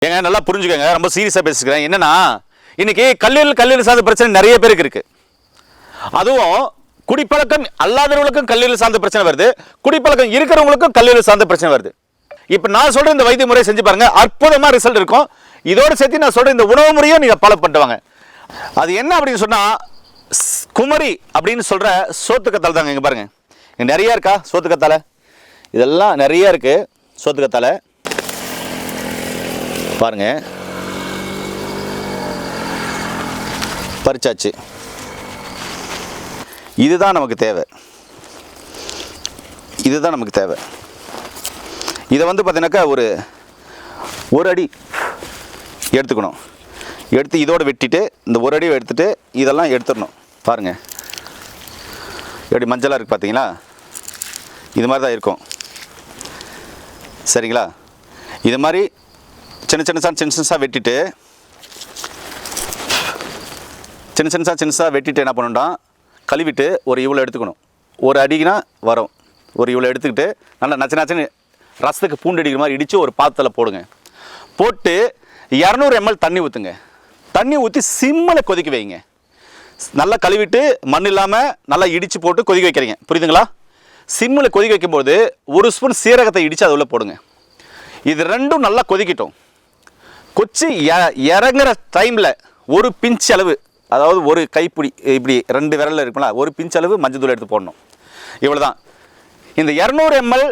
ஏங்க நல்லா புரிஞ்சுக்கோங்க, ரொம்ப சீரியஸாக பேசிக்கிறேன். என்னன்னா இன்னைக்கு கல்லீரல் சார்ந்த பிரச்சனை நிறைய பேருக்கு இருக்கு. அதுவும் குடிப்பழக்கம் அல்லாதவர்களுக்கும் கல்லீரல் சார்ந்த பிரச்சனை வருது, குடிப்பழக்கம் இருக்கிறவங்களுக்கும் கல்லீரல் சார்ந்த பிரச்சனை வருது. இப்போ நான் சொல்ற இந்த வைத்திய முறை செஞ்சு பாருங்க, அற்புதமா ரிசல்ட் இருக்கும். இதோட சேர்த்து நான் சொல்ற இந்த உணவு முறையும் நீங்க ஃபாலோ பண்ணுவாங்க. அது என்ன அப்படின்னு சொன்னா குமரி அப்படின்னு சொல்ற சோத்துக்கத்தால தாங்க. இங்க பாருங்க, இங்க நிறைய இருக்கா சோத்துக்கத்தால, இதெல்லாம் நிறைய இருக்கு சோத்துக்கத்தால பாருங்க. பறிச்சாச்சு. இதுதான் நமக்கு தேவை, இதுதான் நமக்கு தேவை. இதை வந்து பார்த்தீங்கன்னாக்கா ஒரு அடி எடுத்துக்கணும். எடுத்து இதோடு வெட்டிட்டு இந்த ஒரு அடி எடுத்துட்டு இதெல்லாம் எடுத்துடணும். பாருங்கள் எப்படி மஞ்சளாக இருக்குது பார்த்தீங்களா? இது மாதிரி தான் இருக்கும். சரிங்களா? இது மாதிரி சின்ன சின்னசாக வெட்டிட்டு சின்னசாக வெட்டிட்டு என்ன பண்ணணும்னா கழுவிட்டு ஒரு இவ்வளோ எடுத்துக்கணும். ஒரு அடிக்குனா வரும். ஒரு இவ்வளோ எடுத்துக்கிட்டு நல்லா நச்சுன்னு ரசத்துக்கு பூண்டு அடிக்கிற மாதிரி இடித்து ஒரு பாத்திரத்தில் போடுங்க. போட்டு 200 ml தண்ணி ஊற்றுங்க. தண்ணி ஊற்றி சிம்மில் கொதிக்க வைங்க. நல்லா கழுவிட்டு மண் இல்லாமல் நல்லா இடித்து போட்டு கொதிக்க வைக்கிறீங்க. புரியுதுங்களா? சிம்மில் கொதிக்க வைக்கும்போது ஒரு ஸ்பூன் சீரகத்தை இடித்து அது உள்ள போடுங்க. இது ரெண்டும் நல்லா கொதிக்கட்டும். கொச்சி இறங்குற டைமில் ஒரு பிஞ்ச் அளவு, அதாவது ஒரு கைப்பிடி இப்படி 2 விரலில் இருக்குங்களா, ஒரு பிஞ்ச் அளவு மஞ்சள் தூள் எடுத்து போடணும். இவ்வளோ தான். இந்த 200 ml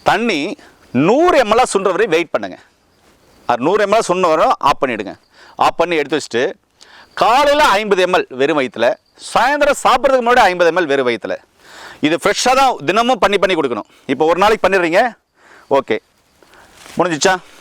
தண்ணி 100 ml சுண்டுற வரை வெயிட் பண்ணுங்கள். அது 100 ml சுண்ட வரும் ஆஃப் பண்ணிவிடுங்க. ஆஃப் பண்ணி எடுத்து வச்சுட்டு காலையில் 50 ml வெறும் வயிற்றில், சாயந்தரம் சாப்பிட்றதுக்கு முன்னாடி 50 ml வெறும் வயிற்றில். இது ஃப்ரெஷ்ஷாக தான் தினமும் பண்ணி கொடுக்கணும். இப்போ ஒரு நாளைக்கு பண்ணிடுறீங்க, ஓகே, முடிஞ்சிச்சா?